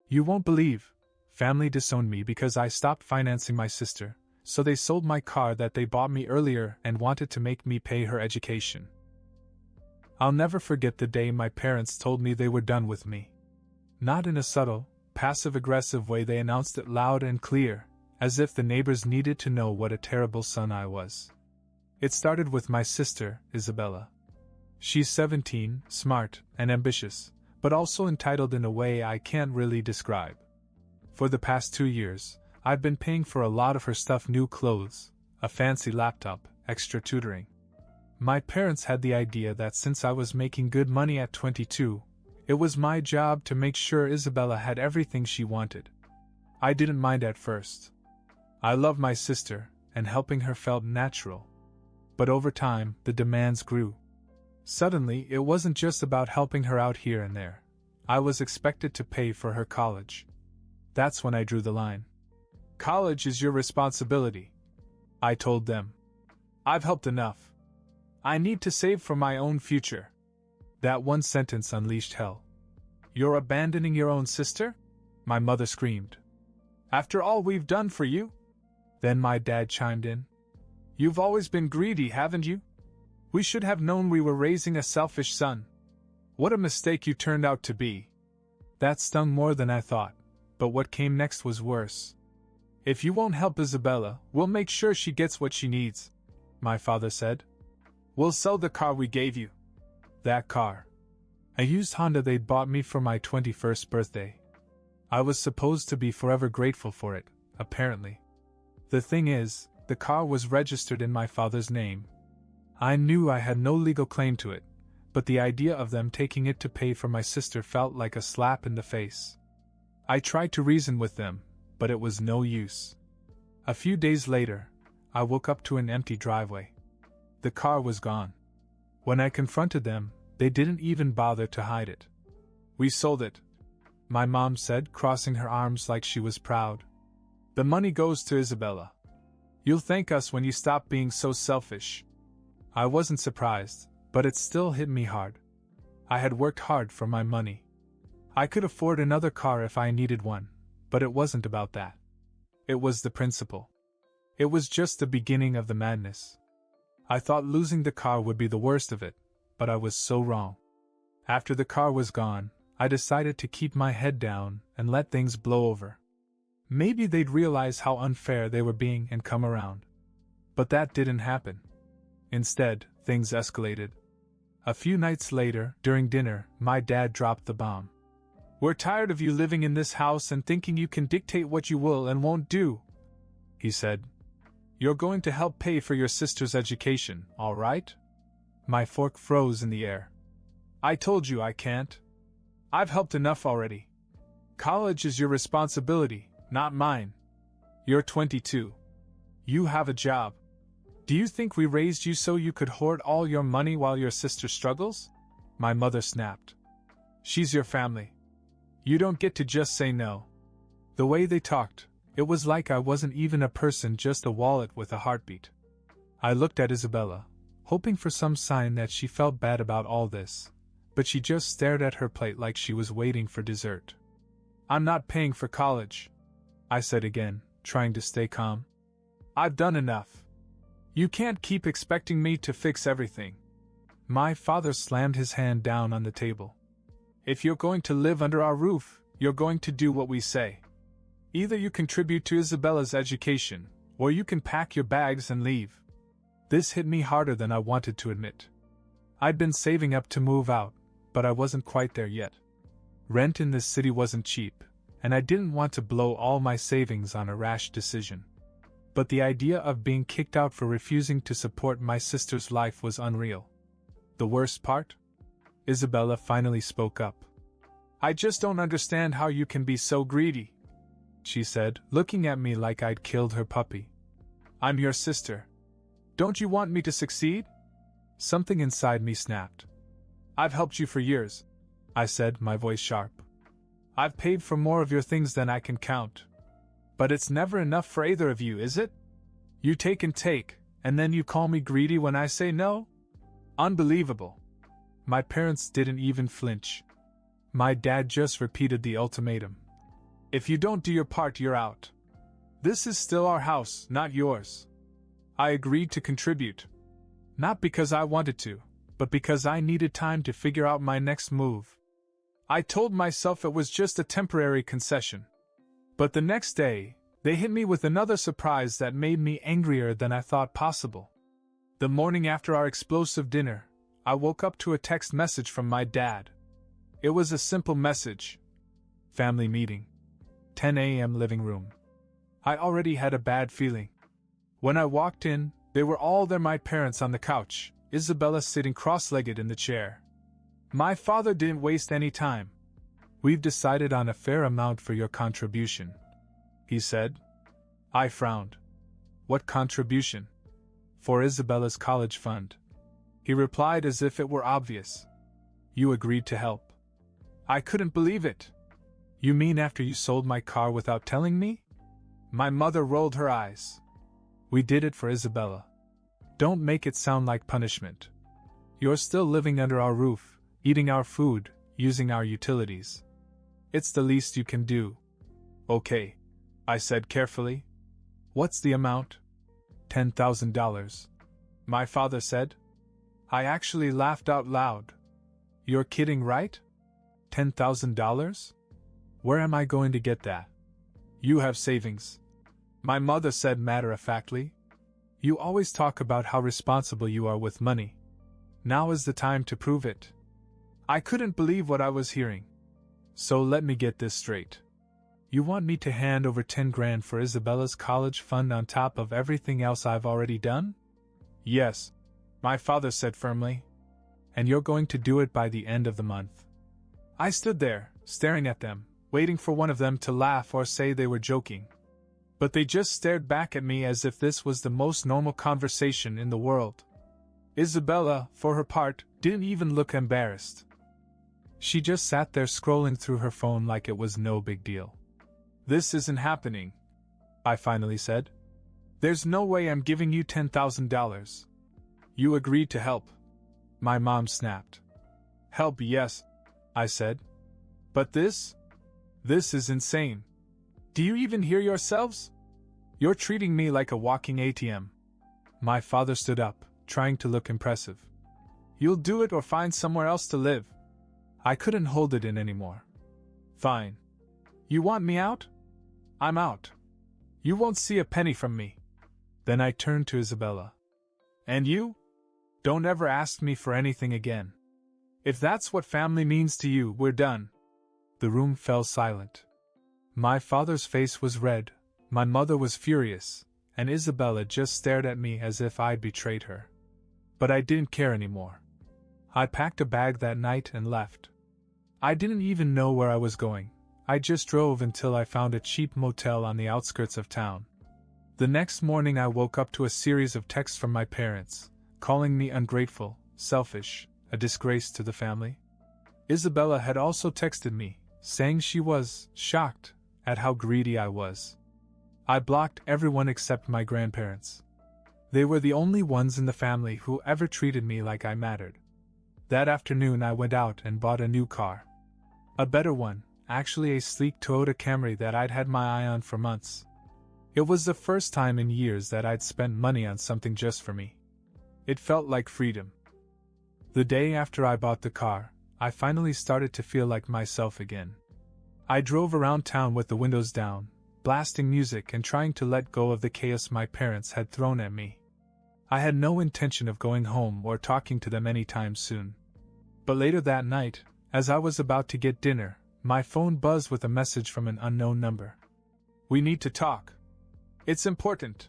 You won't believe. Family disowned me because I stopped financing my sister, so they sold my car that they bought me earlier and wanted to make me pay her education. I'll never forget the day my parents told me they were done with me. Not in a subtle, passive-aggressive way, they announced it loud and clear, as if the neighbors needed to know what a terrible son I was. It started with my sister, Isabella. She's 17, smart, and ambitious, but also entitled in a way I can't really describe. For the past 2 years, I've been paying for a lot of her stuff: new clothes, a fancy laptop, extra tutoring. My parents had the idea that since I was making good money at 22, it was my job to make sure Isabella had everything she wanted. I didn't mind at first. I love my sister, and helping her felt natural. But over time, the demands grew. Suddenly, it wasn't just about helping her out here and there. I was expected to pay for her college. That's when I drew the line. College is your responsibility, I told them. I've helped enough. I need to save for my own future. That one sentence unleashed hell. You're abandoning your own sister? My mother screamed. After all we've done for you? Then my dad chimed in. You've always been greedy, haven't you? We should have known we were raising a selfish son. What a mistake you turned out to be. That stung more than I thought, but what came next was worse. If you won't help Isabella, we'll make sure she gets what she needs, my father said. We'll sell the car we gave you. That car. A used Honda they'd bought me for my 21st birthday. I was supposed to be forever grateful for it, apparently. The thing is, the car was registered in my father's name. I knew I had no legal claim to it, but the idea of them taking it to pay for my sister felt like a slap in the face. I tried to reason with them, but it was no use. A few days later, I woke up to an empty driveway. The car was gone. When I confronted them, they didn't even bother to hide it. We sold it, my mom said, crossing her arms like she was proud. The money goes to Isabella. You'll thank us when you stop being so selfish. I wasn't surprised, but it still hit me hard. I had worked hard for my money. I could afford another car if I needed one, but it wasn't about that. It was the principle. It was just the beginning of the madness. I thought losing the car would be the worst of it, but I was so wrong. After the car was gone, I decided to keep my head down and let things blow over. Maybe they'd realize how unfair they were being and come around. But that didn't happen. Instead, things escalated. A few nights later, during dinner, my dad dropped the bomb. We're tired of you living in this house and thinking you can dictate what you will and won't do, he said. You're going to help pay for your sister's education, all right? My fork froze in the air. I told you I can't. I've helped enough already. College is your responsibility, not mine. You're 22. You have a job. Do you think we raised you so you could hoard all your money while your sister struggles? My mother snapped. She's your family. You don't get to just say no. The way they talked, it was like I wasn't even a person, just a wallet with a heartbeat. I looked at Isabella, hoping for some sign that she felt bad about all this, but she just stared at her plate like she was waiting for dessert. I'm not paying for college, I said again, trying to stay calm. I've done enough. You can't keep expecting me to fix everything. My father slammed his hand down on the table. If you're going to live under our roof, you're going to do what we say. Either you contribute to Isabella's education, or you can pack your bags and leave. This hit me harder than I wanted to admit. I'd been saving up to move out, but I wasn't quite there yet. Rent in this city wasn't cheap, and I didn't want to blow all my savings on a rash decision. But the idea of being kicked out for refusing to support my sister's life was unreal. The worst part? Isabella finally spoke up. I just don't understand how you can be so greedy, she said, looking at me like I'd killed her puppy. I'm your sister. Don't you want me to succeed? Something inside me snapped. I've helped you for years, I said, my voice sharp. I've paid for more of your things than I can count. But it's never enough for either of you, is it? You take and take, and then you call me greedy when I say no? Unbelievable. My parents didn't even flinch. My dad just repeated the ultimatum. If you don't do your part, you're out. This is still our house, not yours. I agreed to contribute. Not because I wanted to, but because I needed time to figure out my next move. I told myself it was just a temporary concession. But the next day, they hit me with another surprise that made me angrier than I thought possible. The morning after our explosive dinner, I woke up to a text message from my dad. It was a simple message. Family meeting. 10 a.m. living room. I already had a bad feeling. When I walked in, they were all there, my parents on the couch, Isabella sitting cross-legged in the chair. My father didn't waste any time. We've decided on a fair amount for your contribution, he said. I frowned. What contribution? For Isabella's college fund. He replied as if it were obvious. You agreed to help. I couldn't believe it. You mean after you sold my car without telling me? My mother rolled her eyes. We did it for Isabella. Don't make it sound like punishment. You're still living under our roof, eating our food, using our utilities. It's the least you can do. Okay, I said carefully. What's the amount? $10,000. My father said. I actually laughed out loud. You're kidding, right? $10,000? Where am I going to get that? You have savings. My mother said matter-of-factly. You always talk about how responsible you are with money. Now is the time to prove it. I couldn't believe what I was hearing. So let me get this straight. You want me to hand over 10 grand for Isabella's college fund on top of everything else I've already done? Yes, my father said firmly. And you're going to do it by the end of the month. I stood there, staring at them, waiting for one of them to laugh or say they were joking. But they just stared back at me as if this was the most normal conversation in the world. Isabella, for her part, didn't even look embarrassed. She just sat there scrolling through her phone like it was no big deal. This isn't happening, I finally said. There's no way I'm giving you $10,000. You agreed to help. My mom snapped. Help, yes, I said. But this is insane. Do you even hear yourselves? You're treating me like a walking ATM. My father stood up, trying to look impressive. You'll do it or find somewhere else to live. I couldn't hold it in anymore. Fine. You want me out? I'm out. You won't see a penny from me. Then I turned to Isabella. And you? Don't ever ask me for anything again. If that's what family means to you, we're done. The room fell silent. My father's face was red, my mother was furious, and Isabella just stared at me as if I'd betrayed her. But I didn't care anymore. I packed a bag that night and left. I didn't even know where I was going. I just drove until I found a cheap motel on the outskirts of town. The next morning I woke up to a series of texts from my parents, calling me ungrateful, selfish, a disgrace to the family. Isabella had also texted me, saying she was shocked at how greedy I was. I blocked everyone except my grandparents. They were the only ones in the family who ever treated me like I mattered. That afternoon I went out and bought a new car. A better one, actually a sleek Toyota Camry that I'd had my eye on for months. It was the first time in years that I'd spent money on something just for me. It felt like freedom. The day after I bought the car, I finally started to feel like myself again. I drove around town with the windows down, blasting music and trying to let go of the chaos my parents had thrown at me. I had no intention of going home or talking to them anytime soon. But later that night, as I was about to get dinner, my phone buzzed with a message from an unknown number. We need to talk. It's important.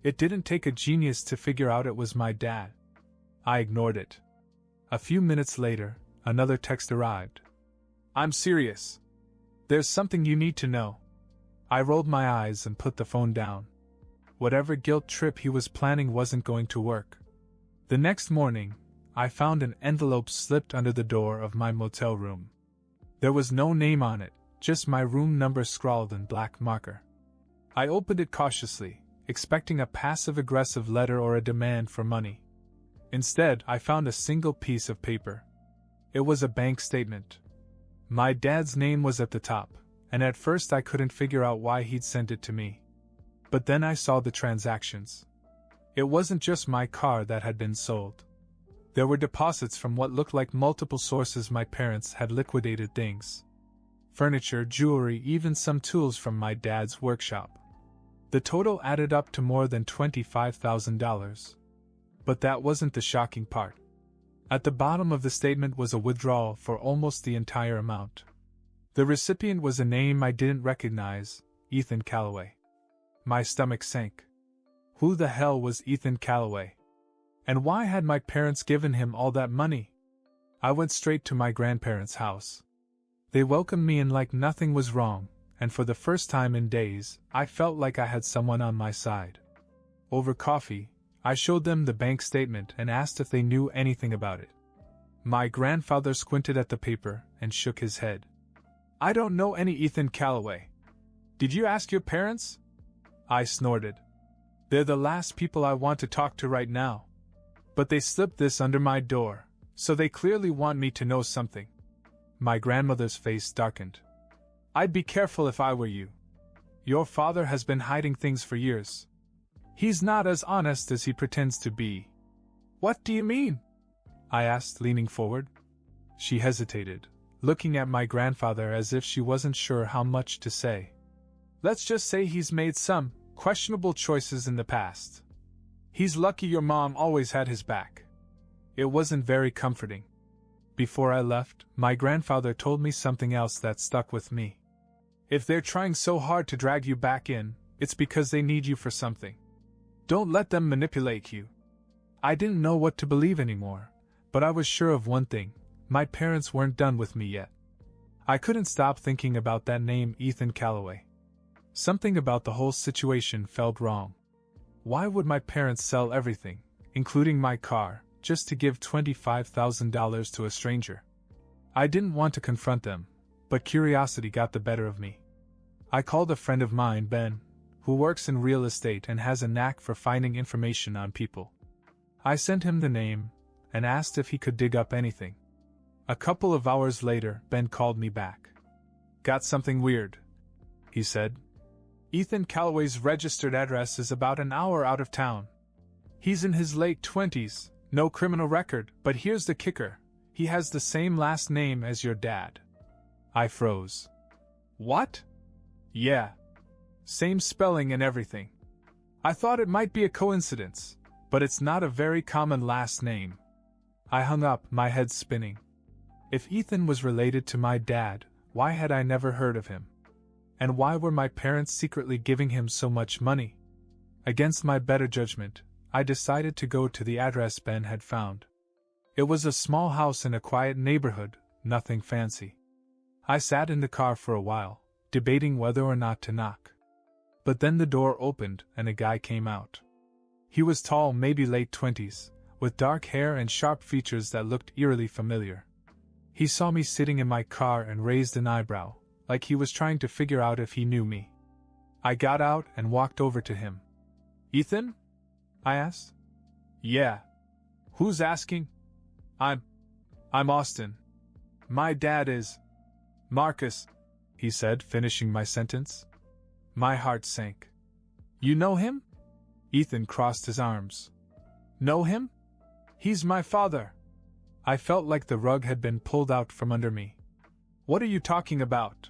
It didn't take a genius to figure out it was my dad. I ignored it. A few minutes later, another text arrived. I'm serious. There's something you need to know. I rolled my eyes and put the phone down. Whatever guilt trip he was planning wasn't going to work. The next morning, I found an envelope slipped under the door of my motel room. There was no name on it, just my room number scrawled in black marker. I opened it cautiously, expecting a passive-aggressive letter or a demand for money. Instead, I found a single piece of paper. It was a bank statement. My dad's name was at the top, and at first I couldn't figure out why he'd sent it to me. But then I saw the transactions. It wasn't just my car that had been sold. There were deposits from what looked like multiple sources. My parents had liquidated things. Furniture, jewelry, even some tools from my dad's workshop. The total added up to more than $25,000. But that wasn't the shocking part. At the bottom of the statement was a withdrawal for almost the entire amount. The recipient was a name I didn't recognize, Ethan Calloway. My stomach sank. Who the hell was Ethan Calloway? And why had my parents given him all that money? I went straight to my grandparents' house. They welcomed me in like nothing was wrong, and for the first time in days, I felt like I had someone on my side. Over coffee, I showed them the bank statement and asked if they knew anything about it. My grandfather squinted at the paper and shook his head. I don't know any Ethan Calloway. Did you ask your parents? I snorted. They're the last people I want to talk to right now. But they slipped this under my door, so they clearly want me to know something. My grandmother's face darkened. I'd be careful if I were you. Your father has been hiding things for years. He's not as honest as he pretends to be. What do you mean? I asked, leaning forward. She hesitated, looking at my grandfather as if she wasn't sure how much to say. Let's just say he's made some questionable choices in the past. He's lucky your mom always had his back. It wasn't very comforting. Before I left, my grandfather told me something else that stuck with me. If they're trying so hard to drag you back in, it's because they need you for something. Don't let them manipulate you. I didn't know what to believe anymore, but I was sure of one thing: my parents weren't done with me yet. I couldn't stop thinking about that name, Ethan Calloway. Something about the whole situation felt wrong. Why would my parents sell everything, including my car, just to give $25,000 to a stranger? I didn't want to confront them, but curiosity got the better of me. I called a friend of mine, Ben, who works in real estate and has a knack for finding information on people. I sent him the name and asked if he could dig up anything. A couple of hours later, Ben called me back. Got something weird, he said. Ethan Calloway's registered address is about an hour out of town. He's in his late 20s, no criminal record, but here's the kicker: he has the same last name as your dad. I froze. What? Yeah. Same spelling and everything. I thought it might be a coincidence, but it's not a very common last name. I hung up, my head spinning. If Ethan was related to my dad, why had I never heard of him? And why were my parents secretly giving him so much money? Against my better judgment, I decided to go to the address Ben had found. It was a small house in a quiet neighborhood, nothing fancy. I sat in the car for a while, debating whether or not to knock. But then the door opened and a guy came out. He was tall, maybe late 20s, with dark hair and sharp features that looked eerily familiar. He saw me sitting in my car and raised an eyebrow, like he was trying to figure out if he knew me. I got out and walked over to him. Ethan? I asked. Yeah. Who's asking? I'm Austin. My dad is Marcus, he said, finishing my sentence. My heart sank. You know him? Ethan crossed his arms. Know him? He's my father. I felt like the rug had been pulled out from under me. What are you talking about?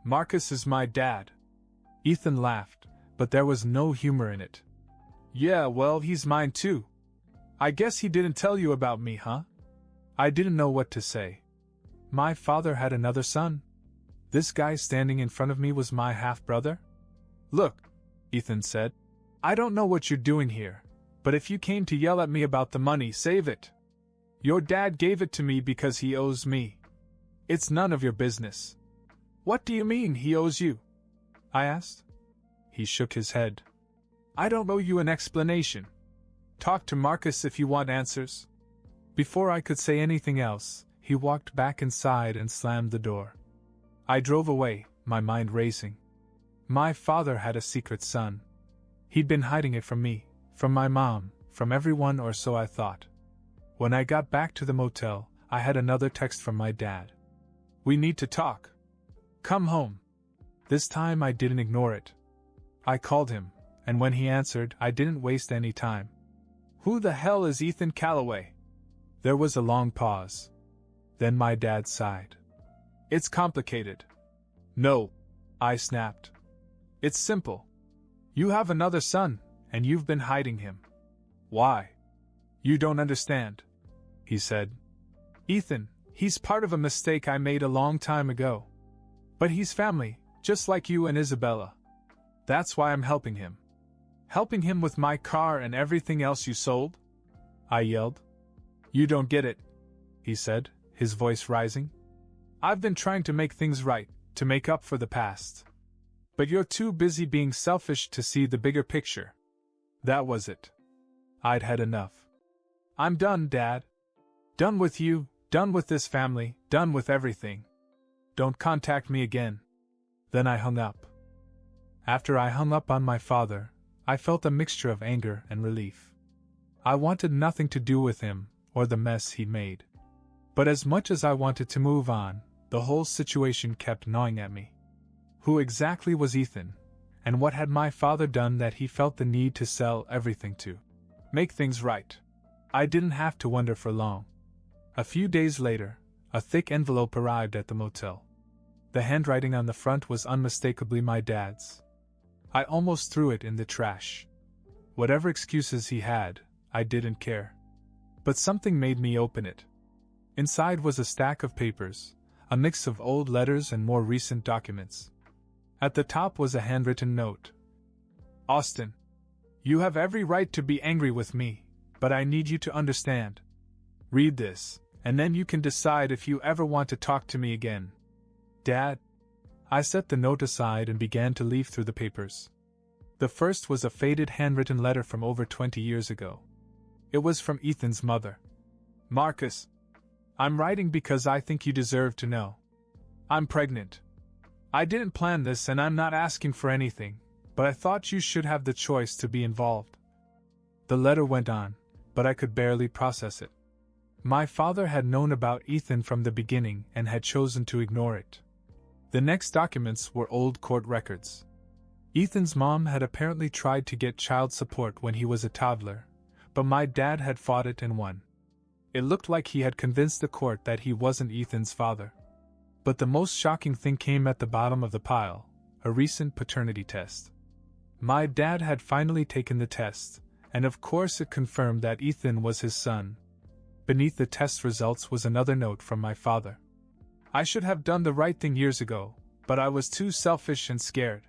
Marcus is my dad. Ethan laughed, but there was no humor in it. Yeah, well, he's mine too. I guess he didn't tell you about me, huh? I didn't know what to say. My father had another son? This guy standing in front of me was my half-brother? Look, Ethan said. I don't know what you're doing here, but if you came to yell at me about the money, save it. Your dad gave it to me because he owes me. It's none of your business. What do you mean he owes you? I asked. He shook his head. I don't owe you an explanation. Talk to Marcus if you want answers. Before I could say anything else, he walked back inside and slammed the door. I drove away, my mind racing. My father had a secret son. He'd been hiding it from me, from my mom, from everyone, or so I thought. When I got back to the motel, I had another text from my dad. We need to talk. Come home. This time I didn't ignore it. I called him, and when he answered, I didn't waste any time. "Who the hell is Ethan Calloway?" There was a long pause. Then my dad sighed. "It's complicated." "No," I snapped. "It's simple. You have another son, and you've been hiding him." "Why?" "You don't understand," he said. "Ethan, he's part of a mistake I made a long time ago. But he's family, just like you and Isabella. That's why I'm helping him." "Helping him with my car and everything else you sold?" I yelled. "You don't get it," he said, his voice rising. "I've been trying to make things right, to make up for the past. But you're too busy being selfish to see the bigger picture." That was it. I'd had enough. "I'm done, Dad. Done with you, done with this family, done with everything. Don't contact me again." Then I hung up. After I hung up on my father, I felt a mixture of anger and relief. I wanted nothing to do with him, or the mess he made. But as much as I wanted to move on, the whole situation kept gnawing at me. Who exactly was Ethan, and what had my father done that he felt the need to sell everything to make things right? I didn't have to wonder for long. A few days later, a thick envelope arrived at the motel. The handwriting on the front was unmistakably my dad's. I almost threw it in the trash. Whatever excuses he had, I didn't care. But something made me open it. Inside was a stack of papers, a mix of old letters and more recent documents. At the top was a handwritten note. "Austin, you have every right to be angry with me, but I need you to understand. Read this, and then you can decide if you ever want to talk to me again." "Dad?" I set the note aside and began to leaf through the papers. The first was a faded handwritten letter from over 20 years ago. It was from Ethan's mother. "Marcus, I'm writing because I think you deserve to know. I'm pregnant. I didn't plan this and I'm not asking for anything, but I thought you should have the choice to be involved." The letter went on, but I could barely process it. My father had known about Ethan from the beginning and had chosen to ignore it. The next documents were old court records. Ethan's mom had apparently tried to get child support when he was a toddler, but my dad had fought it and won. It looked like he had convinced the court that he wasn't Ethan's father. But the most shocking thing came at the bottom of the pile, a recent paternity test. My dad had finally taken the test, and of course it confirmed that Ethan was his son. Beneath the test results was another note from my father. "I should have done the right thing years ago, but I was too selfish and scared.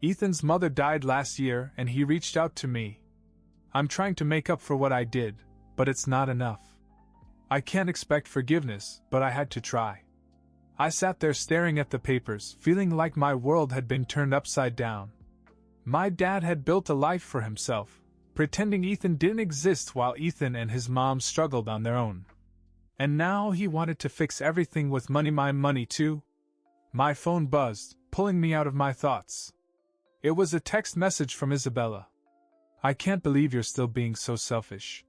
Ethan's mother died last year and he reached out to me. I'm trying to make up for what I did, but it's not enough. I can't expect forgiveness, but I had to try." I sat there staring at the papers, feeling like my world had been turned upside down. My dad had built a life for himself, pretending Ethan didn't exist while Ethan and his mom struggled on their own. And now he wanted to fix everything with money, my money too. My phone buzzed, pulling me out of my thoughts. It was a text message from Isabella. "I can't believe you're still being so selfish.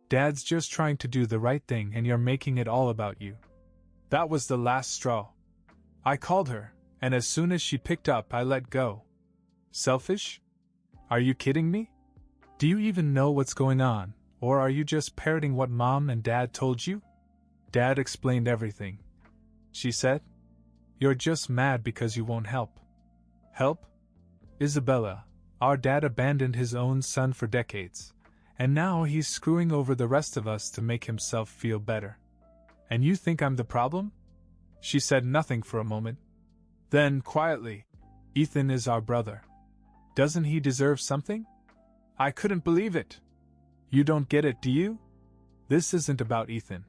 Dad's just trying to do the right thing and you're making it all about you." That was the last straw. I called her, and as soon as she picked up I let go. "Selfish? Are you kidding me? Do you even know what's going on, or are you just parroting what Mom and Dad told you?" "Dad explained everything," she said. "You're just mad because you won't help." "Help? Isabella, our dad abandoned his own son for decades, and now he's screwing over the rest of us to make himself feel better. And you think I'm the problem?" She said nothing for a moment. Then, quietly, "Ethan is our brother. Doesn't he deserve something?" I couldn't believe it. "You don't get it, do you? This isn't about Ethan.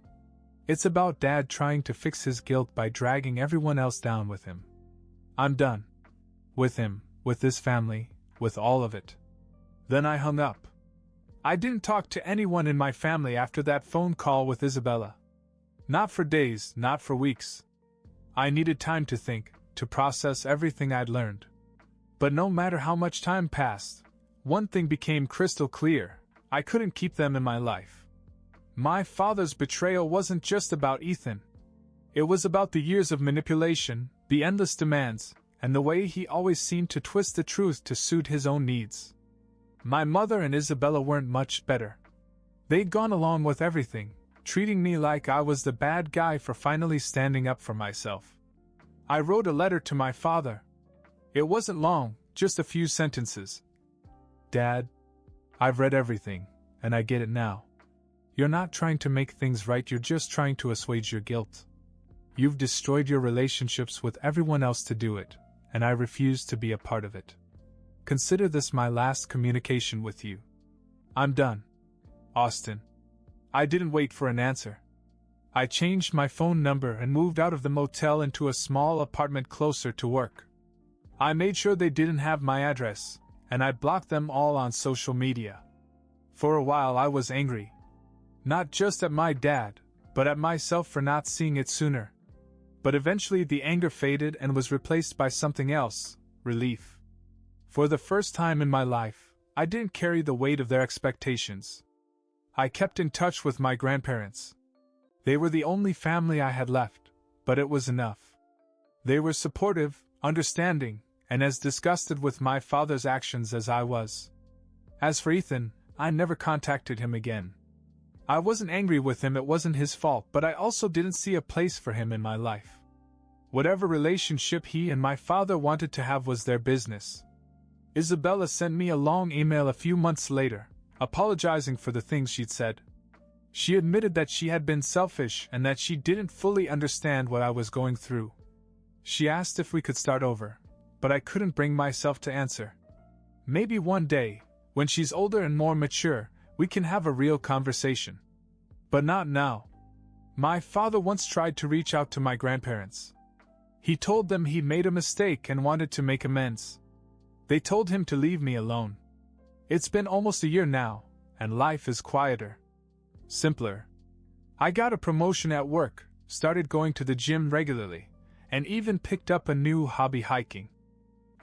It's about Dad trying to fix his guilt by dragging everyone else down with him. I'm done. With him, with this family, with all of it." Then I hung up. I didn't talk to anyone in my family after that phone call with Isabella. Not for days, not for weeks. I needed time to think, to process everything I'd learned. But no matter how much time passed, one thing became crystal clear: I couldn't keep them in my life. My father's betrayal wasn't just about Ethan. It was about the years of manipulation, the endless demands, and the way he always seemed to twist the truth to suit his own needs. My mother and Isabella weren't much better. They'd gone along with everything, treating me like I was the bad guy for finally standing up for myself. I wrote a letter to my father. It wasn't long, just a few sentences. Dad, I've read everything, and I get it now. You're not trying to make things right, you're just trying to assuage your guilt. You've destroyed your relationships with everyone else to do it, and I refuse to be a part of it. Consider this my last communication with you. I'm done. Austin. I didn't wait for an answer. I changed my phone number and moved out of the motel into a small apartment closer to work. I made sure they didn't have my address, and I blocked them all on social media. For a while I was angry. Not just at my dad, but at myself for not seeing it sooner. But eventually the anger faded and was replaced by something else, relief. For the first time in my life, I didn't carry the weight of their expectations. I kept in touch with my grandparents. They were the only family I had left, but it was enough. They were supportive, understanding, and as disgusted with my father's actions as I was. As for Ethan, I never contacted him again. I wasn't angry with him, it wasn't his fault, but I also didn't see a place for him in my life. Whatever relationship he and my father wanted to have was their business. Isabella sent me a long email a few months later, apologizing for the things she'd said. She admitted that she had been selfish and that she didn't fully understand what I was going through. She asked if we could start over, but I couldn't bring myself to answer. Maybe one day, when she's older and more mature, we can have a real conversation. But not now. My father once tried to reach out to my grandparents. He told them he'd made a mistake and wanted to make amends. They told him to leave me alone. It's been almost a year now, and life is quieter. Simpler. I got a promotion at work, started going to the gym regularly, and even picked up a new hobby, hiking.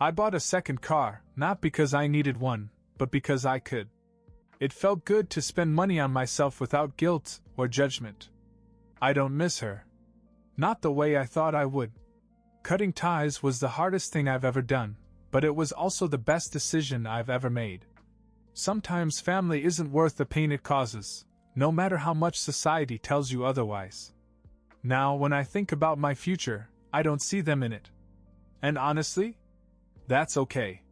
I bought a second car, not because I needed one, but because I could. It felt good to spend money on myself without guilt or judgment. I don't miss her. Not the way I thought I would. Cutting ties was the hardest thing I've ever done, but it was also the best decision I've ever made. Sometimes family isn't worth the pain it causes, no matter how much society tells you otherwise. Now, when I think about my future, I don't see them in it. And honestly, that's okay.